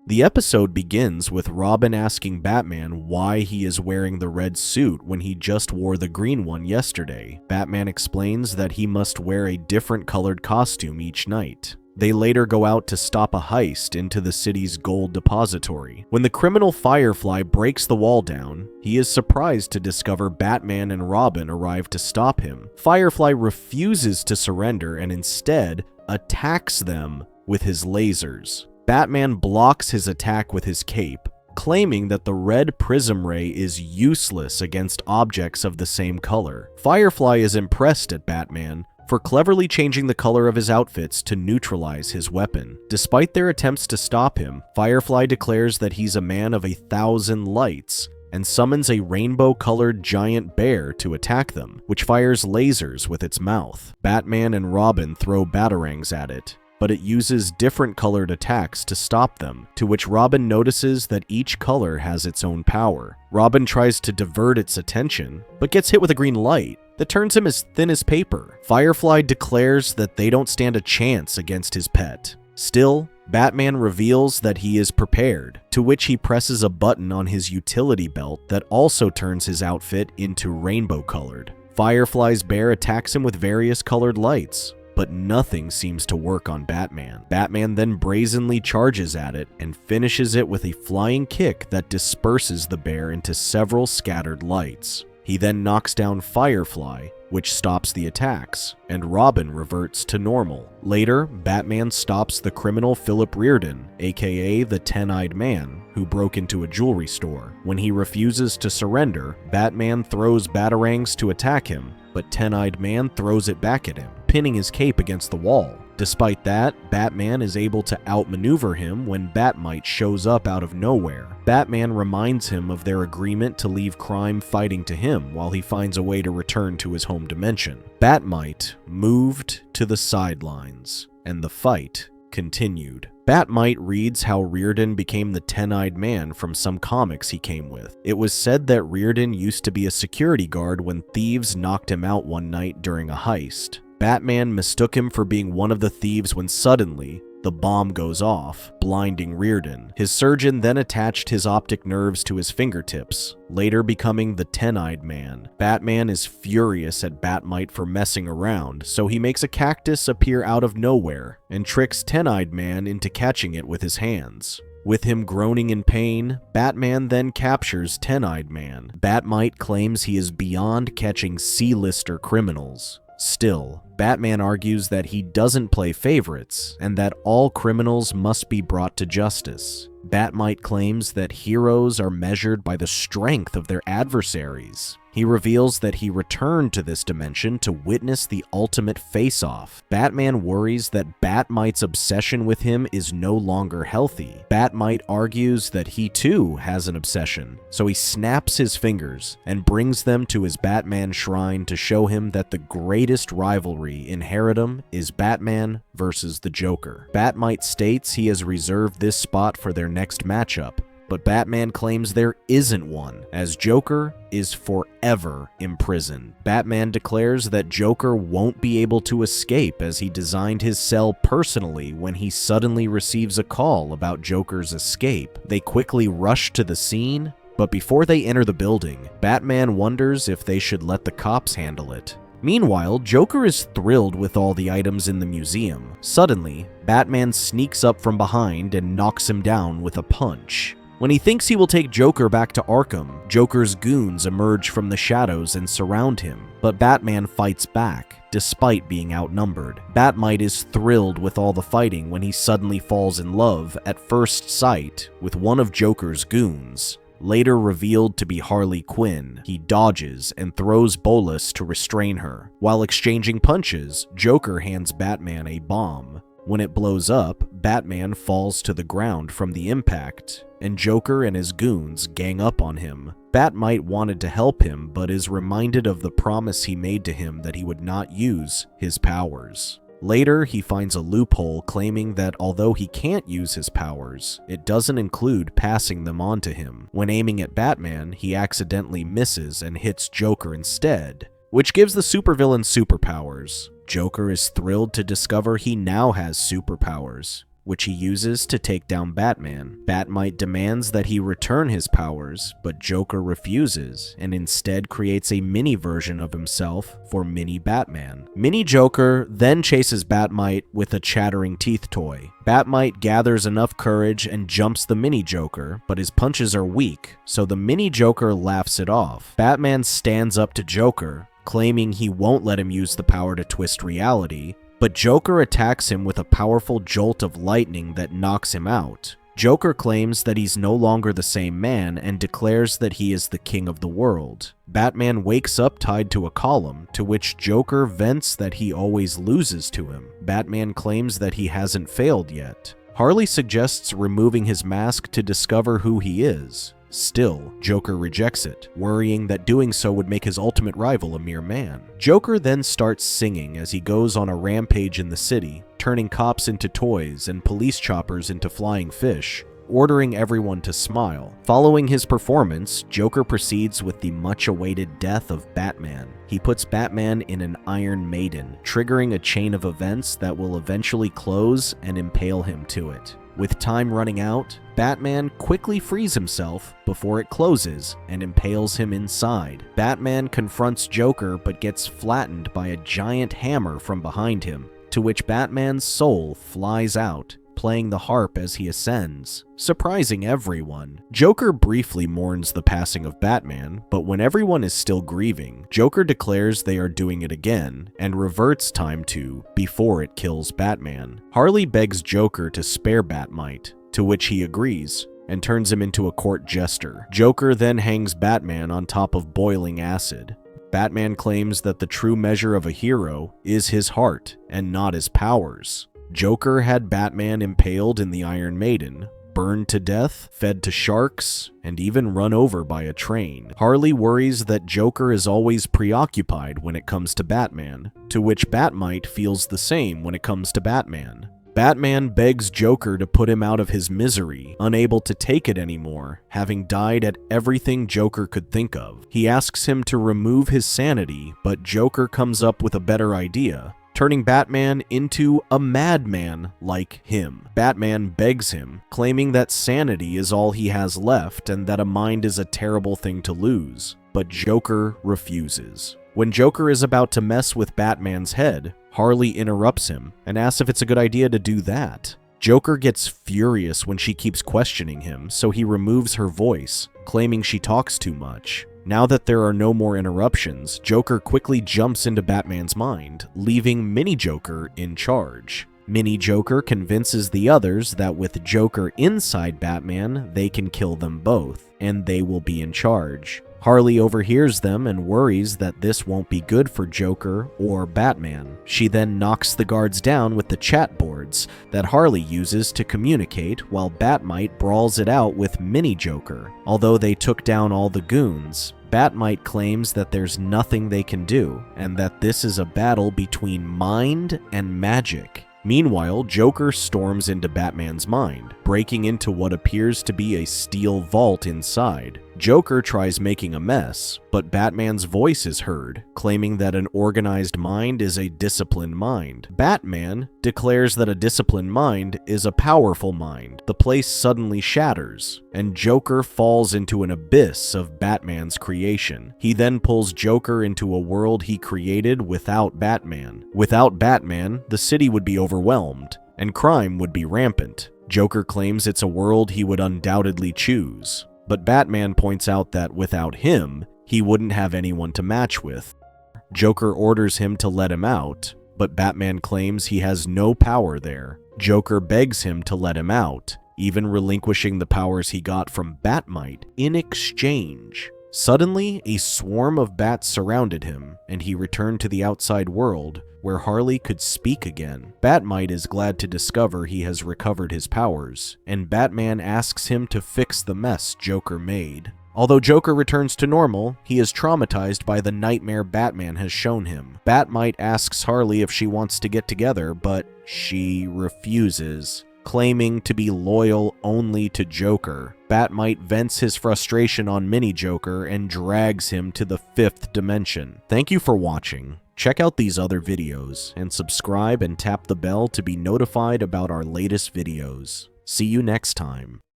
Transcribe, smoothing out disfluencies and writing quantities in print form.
The episode begins with Robin asking Batman why he is wearing the red suit when he just wore the green one yesterday. Batman explains that he must wear a different colored costume each night. They later go out to stop a heist into the city's gold depository. When the criminal Firefly breaks the wall down, he is surprised to discover Batman and Robin arrive to stop him. Firefly refuses to surrender and instead attacks them with his lasers. Batman blocks his attack with his cape, claiming that the red prism ray is useless against objects of the same color. Firefly is impressed at Batman for cleverly changing the color of his outfits to neutralize his weapon. Despite their attempts to stop him, Firefly declares that he's a man of 1,000 lights and summons a rainbow-colored giant bear to attack them, which fires lasers with its mouth. Batman and Robin throw batarangs at it, but it uses different colored attacks to stop them, to which Robin notices that each color has its own power. Robin tries to divert its attention, but gets hit with a green light that turns him as thin as paper. Firefly declares that they don't stand a chance against his pet. Still, Batman reveals that he is prepared, to which he presses a button on his utility belt that also turns his outfit into rainbow-colored. Firefly's bear attacks him with various colored lights, but nothing seems to work on Batman. Batman then brazenly charges at it and finishes it with a flying kick that disperses the bear into several scattered lights. He then knocks down Firefly, which stops the attacks, and Robin reverts to normal. Later, Batman stops the criminal Philip Reardon, aka the Ten-Eyed Man, who broke into a jewelry store. When he refuses to surrender, Batman throws batarangs to attack him, but Ten-Eyed Man throws it back at him, pinning his cape against the wall. Despite that, Batman is able to outmaneuver him when Batmite shows up out of nowhere. Batman reminds him of their agreement to leave crime fighting to him while he finds a way to return to his home dimension. Batmite moved to the sidelines, and the fight continued. Batmite reads how Reardon became the Ten-Eyed Man from some comics he came with. It was said that Reardon used to be a security guard when thieves knocked him out one night during a heist. Batman mistook him for being one of the thieves when suddenly, the bomb goes off, blinding Reardon. His surgeon then attached his optic nerves to his fingertips, later becoming the Ten-Eyed Man. Batman is furious at Batmite for messing around, so he makes a cactus appear out of nowhere and tricks Ten-Eyed Man into catching it with his hands. With him groaning in pain, Batman then captures Ten-Eyed Man. Batmite claims he is beyond catching C-lister criminals. Still, Batman argues that he doesn't play favorites and that all criminals must be brought to justice. Batmite claims that heroes are measured by the strength of their adversaries. He reveals that he returned to this dimension to witness the ultimate face-off. Batman worries that Batmite's obsession with him is no longer healthy. Batmite argues that he too has an obsession, so he snaps his fingers and brings them to his Batman shrine to show him that the greatest rivalry in Herodom is Batman versus the Joker. Batmite states he has reserved this spot for their next matchup, but Batman claims there isn't one, as Joker is forever imprisoned. Batman declares that Joker won't be able to escape as he designed his cell personally when he suddenly receives a call about Joker's escape. They quickly rush to the scene, but before they enter the building, Batman wonders if they should let the cops handle it. Meanwhile, Joker is thrilled with all the items in the museum. Suddenly, Batman sneaks up from behind and knocks him down with a punch. When he thinks he will take Joker back to Arkham, Joker's goons emerge from the shadows and surround him, but Batman fights back, despite being outnumbered. Batmite is thrilled with all the fighting when he suddenly falls in love at first sight with one of Joker's goons. Later revealed to be Harley Quinn, he dodges and throws Bolas to restrain her. While exchanging punches, Joker hands Batman a bomb. When it blows up, Batman falls to the ground from the impact, and Joker and his goons gang up on him. Batmite wanted to help him, but is reminded of the promise he made to him that he would not use his powers. Later, he finds a loophole claiming that although he can't use his powers, it doesn't include passing them on to him. When aiming at Batman, he accidentally misses and hits Joker instead, which gives the supervillain superpowers. Joker is thrilled to discover he now has superpowers, which he uses to take down Batman. Batmite demands that he return his powers, but Joker refuses and instead creates a mini version of himself for Mini Batman. Mini Joker then chases Batmite with a chattering teeth toy. Batmite gathers enough courage and jumps the Mini Joker, but his punches are weak, so the Mini Joker laughs it off. Batman stands up to Joker, claiming he won't let him use the power to twist reality, but Joker attacks him with a powerful jolt of lightning that knocks him out. Joker claims that he's no longer the same man and declares that he is the king of the world. Batman wakes up tied to a column, to which Joker vents that he always loses to him. Batman claims that he hasn't failed yet. Harley suggests removing his mask to discover who he is. Still, Joker rejects it, worrying that doing so would make his ultimate rival a mere man. Joker then starts singing as he goes on a rampage in the city, turning cops into toys and police choppers into flying fish, ordering everyone to smile. Following his performance, Joker proceeds with the much-awaited death of Batman. He puts Batman in an Iron Maiden, triggering a chain of events that will eventually close and impale him to it. With time running out, Batman quickly frees himself before it closes and impales him inside. Batman confronts Joker but gets flattened by a giant hammer from behind him, to which Batman's soul flies out, playing the harp as he ascends, surprising everyone. Joker briefly mourns the passing of Batman, but when everyone is still grieving, Joker declares they are doing it again and reverts time to before it kills Batman. Harley begs Joker to spare Batmite, to which he agrees and turns him into a court jester. Joker then hangs Batman on top of boiling acid. Batman claims that the true measure of a hero is his heart and not his powers. Joker had Batman impaled in the Iron Maiden, burned to death, fed to sharks, and even run over by a train. Harley worries that Joker is always preoccupied when it comes to Batman, to which Batmite feels the same when it comes to Batman. Batman begs Joker to put him out of his misery, unable to take it anymore, having died at everything Joker could think of. He asks him to remove his sanity, but Joker comes up with a better idea, turning Batman into a madman like him. Batman begs him, claiming that sanity is all he has left and that a mind is a terrible thing to lose, but Joker refuses. When Joker is about to mess with Batman's head, Harley interrupts him and asks if it's a good idea to do that. Joker gets furious when she keeps questioning him, so he removes her voice, claiming she talks too much. Now that there are no more interruptions, Joker quickly jumps into Batman's mind, leaving Mini Joker in charge. Mini Joker convinces the others that with Joker inside Batman, they can kill them both, and they will be in charge. Harley overhears them and worries that this won't be good for Joker or Batman. She then knocks the guards down with the chat boards that Harley uses to communicate, while Batmite brawls it out with Mini Joker. Although they took down all the goons, Batmite claims that there's nothing they can do, and that this is a battle between mind and magic. Meanwhile, Joker storms into Batman's mind, breaking into what appears to be a steel vault inside. Joker tries making a mess, but Batman's voice is heard, claiming that an organized mind is a disciplined mind. Batman declares that a disciplined mind is a powerful mind. The place suddenly shatters, and Joker falls into an abyss of Batman's creation. He then pulls Joker into a world he created without Batman. Without Batman, the city would be overwhelmed, and crime would be rampant. Joker claims it's a world he would undoubtedly choose, but Batman points out that without him, he wouldn't have anyone to match with. Joker orders him to let him out, but Batman claims he has no power there. Joker begs him to let him out, even relinquishing the powers he got from Batmite in exchange. Suddenly, a swarm of bats surrounded him, and he returned to the outside world, where Harley could speak again. Batmite is glad to discover he has recovered his powers, and Batman asks him to fix the mess Joker made. Although Joker returns to normal, he is traumatized by the nightmare Batman has shown him. Batmite asks Harley if she wants to get together, but she refuses, claiming to be loyal only to Joker. Batmite vents his frustration on Mini Joker and drags him to the 5th dimension. Thank you for watching. Check out these other videos, and subscribe and tap the bell to be notified about our latest videos. See you next time.